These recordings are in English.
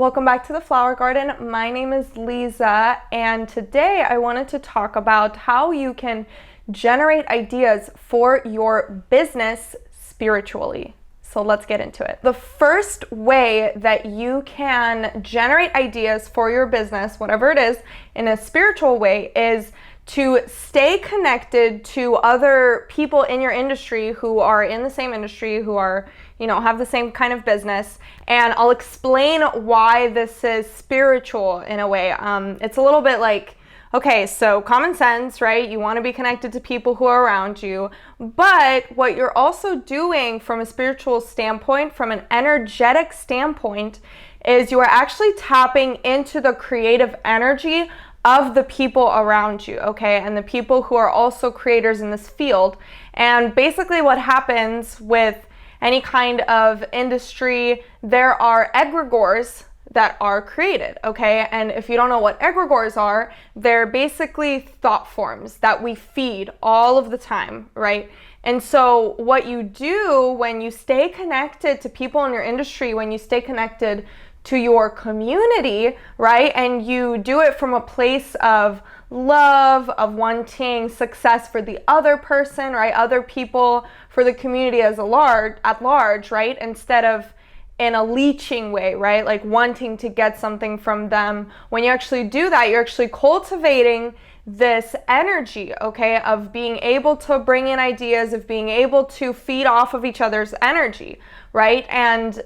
Welcome back to the Flower Garden. My name is Lisa, and today I wanted to talk about how you can generate ideas for your business spiritually. So let's get into it. The first way that you can generate ideas for your business, whatever it is, in a spiritual way is to stay connected to other people in your industry who are in the same industry, who are, have the same kind of business. And I'll explain why this is spiritual in a way. It's a little bit like, okay, so common sense, right? You want to be connected to people who are around you. But what you're also doing from a spiritual standpoint, from an energetic standpoint, is you are actually tapping into the creative energy of the people around you, okay? And the people who are also creators in this field. And basically what happens with any kind of industry, there are egregores that are created, okay? And if you don't know what egregores are, they're basically thought forms that we feed all of the time, right? And so what you do when you stay connected to people in your industry, when you stay connected to your community, right? And you do it from a place of love, of wanting success for the other person, right? Other people, for the community at large, right? Instead of in a leeching way, right? Like wanting to get something from them. When you actually do that, you're actually cultivating this energy, okay, of being able to bring in ideas, of being able to feed off of each other's energy, right? And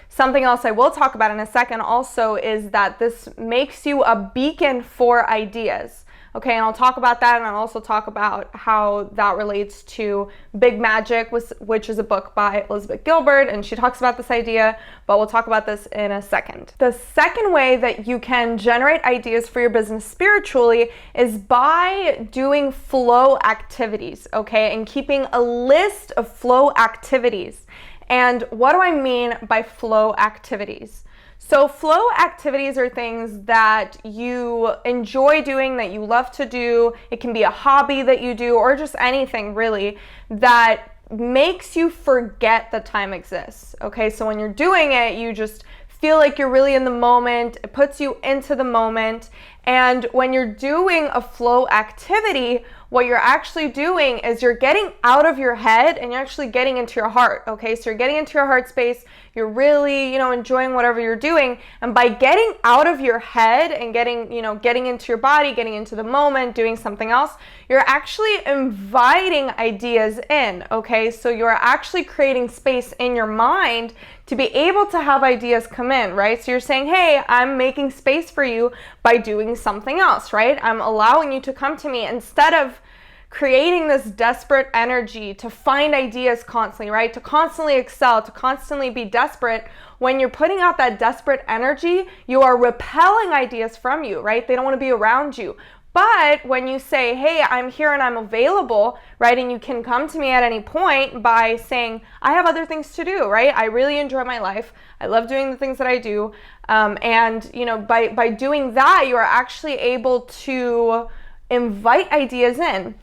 something else I will talk about in a second also is that this makes you a beacon for ideas. Okay, and I'll talk about that, and I'll also talk about how that relates to Big Magic, which is a book by Elizabeth Gilbert, and she talks about this idea, but we'll talk about this in a second. The second way that you can generate ideas for your business spiritually is by doing flow activities, okay, and keeping a list of flow activities. And what do I mean by flow activities? So flow activities are things that you enjoy doing, that you love to do. It can be a hobby that you do, or just anything really that makes you forget that time exists. Okay, so when you're doing it, you just feel like you're really in the moment. It puts you into the moment. And when you're doing a flow activity, what you're actually doing is you're getting out of your head and you're actually getting into your heart, okay? So you're getting into your heart space, you're really, enjoying whatever you're doing. And by getting out of your head and getting into your body, getting into the moment, doing something else, you're actually inviting ideas in, okay? So you're actually creating space in your mind to be able to have ideas come in, right? So you're saying, hey, I'm making space for you by doing something else, right? I'm allowing you to come to me instead of creating this desperate energy to find ideas constantly, right? To constantly excel, to constantly be desperate. When you're putting out that desperate energy, you are repelling ideas from you, right? They don't want to be around you. But when you say, hey, I'm here and I'm available, right? And you can come to me at any point by saying, I have other things to do, right? I really enjoy my life. I love doing the things that I do. By doing that, you are actually able to invite ideas in.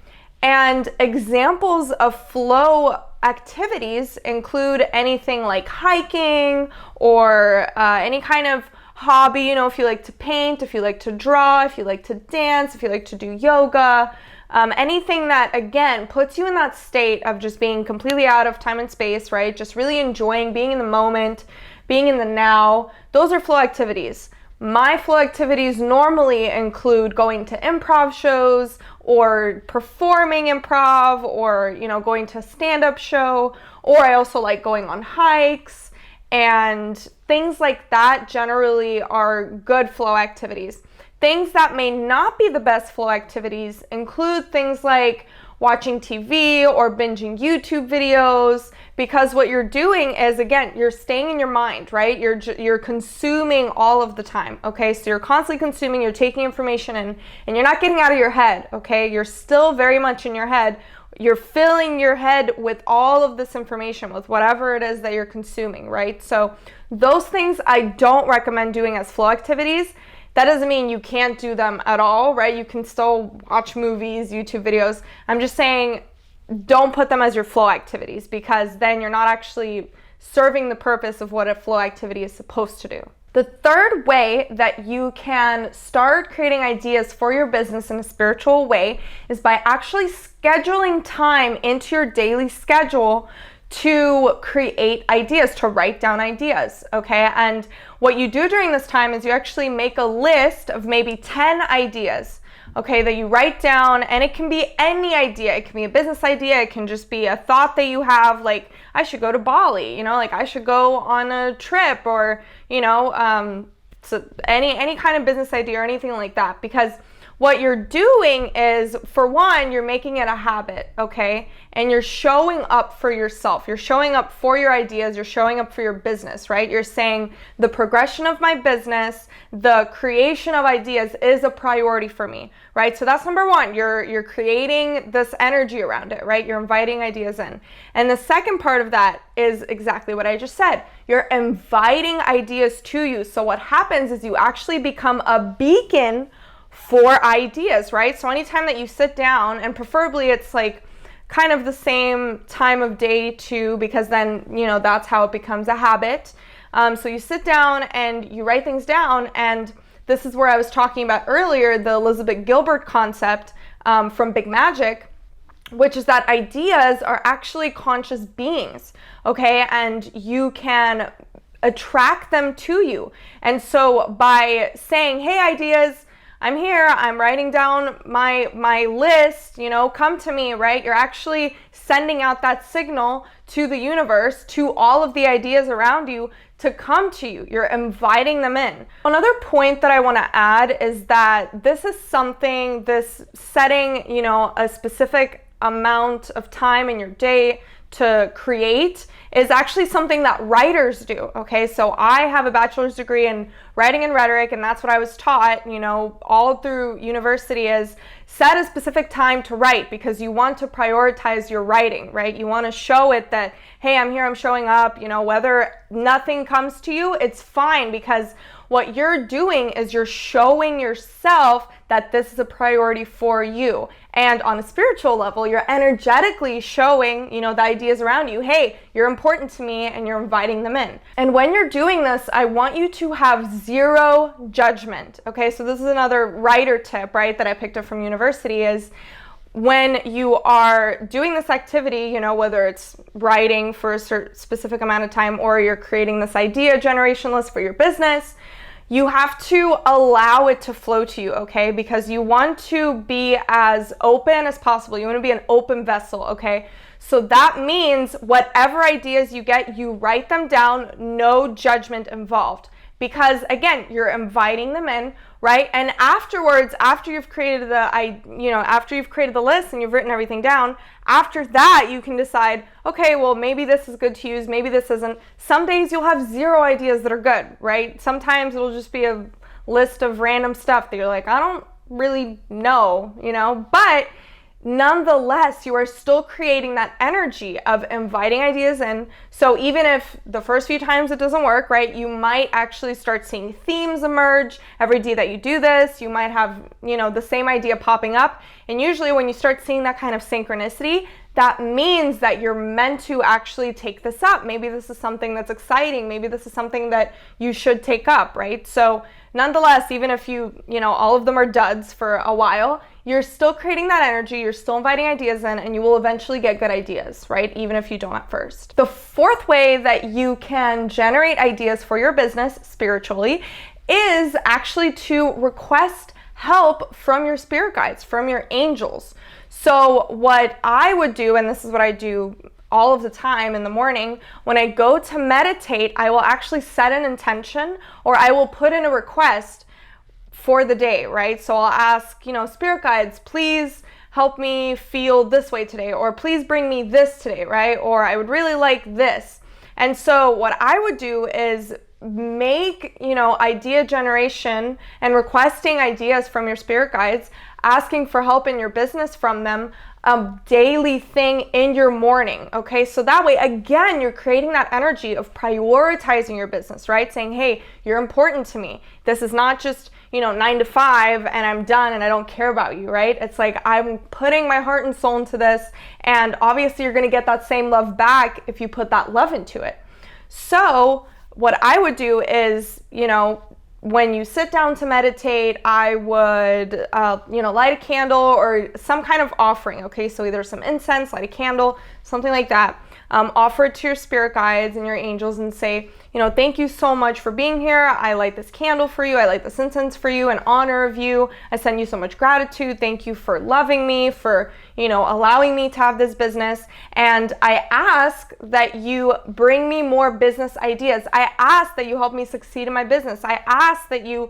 And examples of flow activities include anything like hiking or any kind of hobby, if you like to paint, if you like to draw, if you like to dance, if you like to do yoga, anything that, again, puts you in that state of just being completely out of time and space, right? Just really enjoying being in the moment, being in the now. Those are flow activities. My flow activities normally include going to improv shows or performing improv or, going to a stand-up show, or I also like going on hikes. And things like that generally are good flow activities. Things that may not be the best flow activities include things like watching TV or binging YouTube videos, because what you're doing is, again, you're staying in your mind, right? You're consuming all of the time, okay? So you're constantly consuming, you're taking information in, and you're not getting out of your head, okay? You're still very much in your head. You're filling your head with all of this information, with whatever it is that you're consuming, right? So those things I don't recommend doing as flow activities. That doesn't mean you can't do them at all, right? You can still watch movies, YouTube videos. I'm just saying don't put them as your flow activities, because then you're not actually serving the purpose of what a flow activity is supposed to do. The third way that you can start creating ideas for your business in a spiritual way is by actually scheduling time into your daily schedule to create ideas, to write down ideas, okay? And what you do during this time is you actually make a list of maybe 10 ideas, okay, that you write down, and it can be any idea. It can be a business idea. It can just be a thought that you have, like, I should go to Bali, like I should go on a trip, or, so any kind of business idea or anything like that. Because what you're doing is, for one, you're making it a habit, okay? And you're showing up for yourself. You're showing up for your ideas. You're showing up for your business, right? You're saying the progression of my business, the creation of ideas is a priority for me, right? So that's number one. You're creating this energy around it, right? You're inviting ideas in. And the second part of that is exactly what I just said. You're inviting ideas to you. So what happens is you actually become a beacon for ideas, right? So anytime that you sit down, and preferably it's like kind of the same time of day too, because then, that's how it becomes a habit. So you sit down and you write things down, and this is where I was talking about earlier, the Elizabeth Gilbert concept from Big Magic, which is that ideas are actually conscious beings, okay? And you can attract them to you. And so by saying, hey, ideas, I'm here, I'm writing down my list, come to me, right? You're actually sending out that signal to the universe, to all of the ideas around you to come to you. You're inviting them in. Another point that I want to add is that this is something, this setting, a specific amount of time in your day to create is actually something that writers do, okay? So I have a bachelor's degree in writing and rhetoric, and that's what I was taught, all through university, is set a specific time to write, because you want to prioritize your writing, right? You want to show it that, hey, I'm here, I'm showing up, whether nothing comes to you, it's fine, because what you're doing is you're showing yourself that this is a priority for you. And on a spiritual level, you're energetically showing, the ideas around you, hey, you're important to me, and you're inviting them in. And when you're doing this, I want you to have zero judgment, okay? So this is another writer tip, right, that I picked up from university, is when you are doing this activity, whether it's writing for a certain specific amount of time, or you're creating this idea generation list for your business, you have to allow it to flow to you, okay? Because you want to be as open as possible. You want to be an open vessel, okay? So that means whatever ideas you get, you write them down, no judgment involved. Because again, you're inviting them in, right? And afterwards, after you've created after you've created the list and you've written everything down, after that you can decide, okay, well, maybe this is good to use, maybe this isn't. Some days you'll have zero ideas that are good, right? Sometimes it'll just be a list of random stuff that you're like, I don't really know, but nonetheless, you are still creating that energy of inviting ideas in. So even if the first few times it doesn't work, right, you might actually start seeing themes emerge. Every day that you do this, you might have, the same idea popping up. And usually when you start seeing that kind of synchronicity, that means that you're meant to actually take this up. Maybe this is something that's exciting. Maybe this is something that you should take up, right? So nonetheless, even if all of them are duds for a while, you're still creating that energy, you're still inviting ideas in, and you will eventually get good ideas, right? Even if you don't at first. The fourth way that you can generate ideas for your business spiritually is actually to request help from your spirit guides, from your angels. So what I would do, and this is what I do all of the time in the morning, when I go to meditate, I will actually set an intention, or I will put in a request for the day, right? So I'll ask, spirit guides, please help me feel this way today, or please bring me this today, right? Or I would really like this. And so what I would do is make, idea generation and requesting ideas from your spirit guides, asking for help in your business from them, a daily thing in your morning, okay? So that way, again, you're creating that energy of prioritizing your business, right? Saying, hey, you're important to me. This is not just, 9 to 5 and I'm done and I don't care about you, right? It's like, I'm putting my heart and soul into this, and obviously you're gonna get that same love back if you put that love into it. So what I would do is, when you sit down to meditate, I would, light a candle or some kind of offering, okay? So either some incense, light a candle, something like that. Offer it to your spirit guides and your angels and say, thank you so much for being here. I light this candle for you. I light this incense for you in honor of you. I send you so much gratitude. Thank you for loving me, for, allowing me to have this business. And I ask that you bring me more business ideas. I ask that you help me succeed in my business. I ask that you,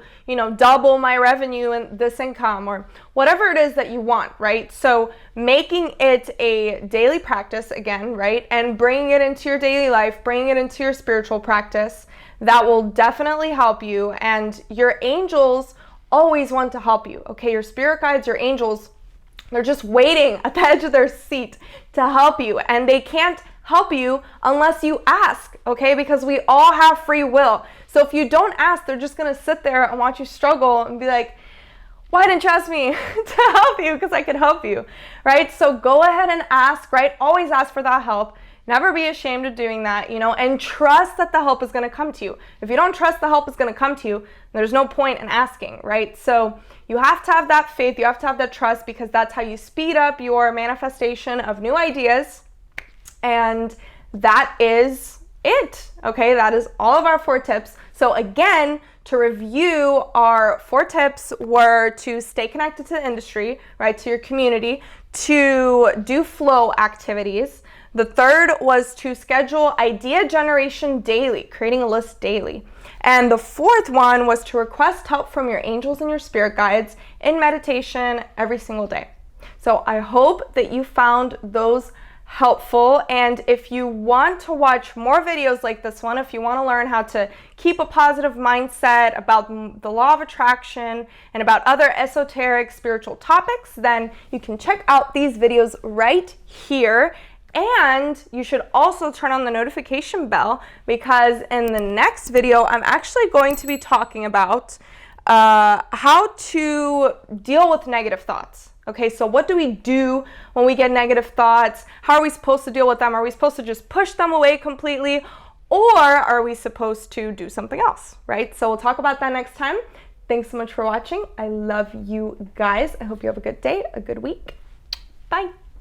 double my revenue and this income, or whatever it is that you want, right? So making it a daily practice again, right? And bringing it into your daily life, bringing it into your spiritual practice, that will definitely help you. And your angels always want to help you, okay? Your spirit guides, your angels, they're just waiting at the edge of their seat to help you. And they can't help you unless you ask, okay? Because we all have free will. So if you don't ask, they're just gonna sit there and watch you struggle and be like, why didn't you ask me to help you? Because I could help you, right? So go ahead and ask, right? Always ask for that help. Never be ashamed of doing that, and trust that the help is going to come to you. If you don't trust the help is going to come to you, there's no point in asking, right? So you have to have that faith. You have to have that trust, because that's how you speed up your manifestation of new ideas. And that is it, okay? That is all of our 4 tips. So again, to review, our 4 tips were to stay connected to the industry, right, to your community, to do flow activities. The 3rd was to schedule idea generation daily, creating a list daily. And the 4th one was to request help from your angels and your spirit guides in meditation every single day. So I hope that you found those helpful. And if you want to watch more videos like this one, if you want to learn how to keep a positive mindset about the law of attraction and about other esoteric spiritual topics, then you can check out these videos right here. And you should also turn on the notification bell, because in the next video, I'm actually going to be talking about how to deal with negative thoughts. Okay, so what do we do when we get negative thoughts? How are we supposed to deal with them? Are we supposed to just push them away completely? Or are we supposed to do something else, right? So we'll talk about that next time. Thanks so much for watching. I love you guys. I hope you have a good day, a good week. Bye.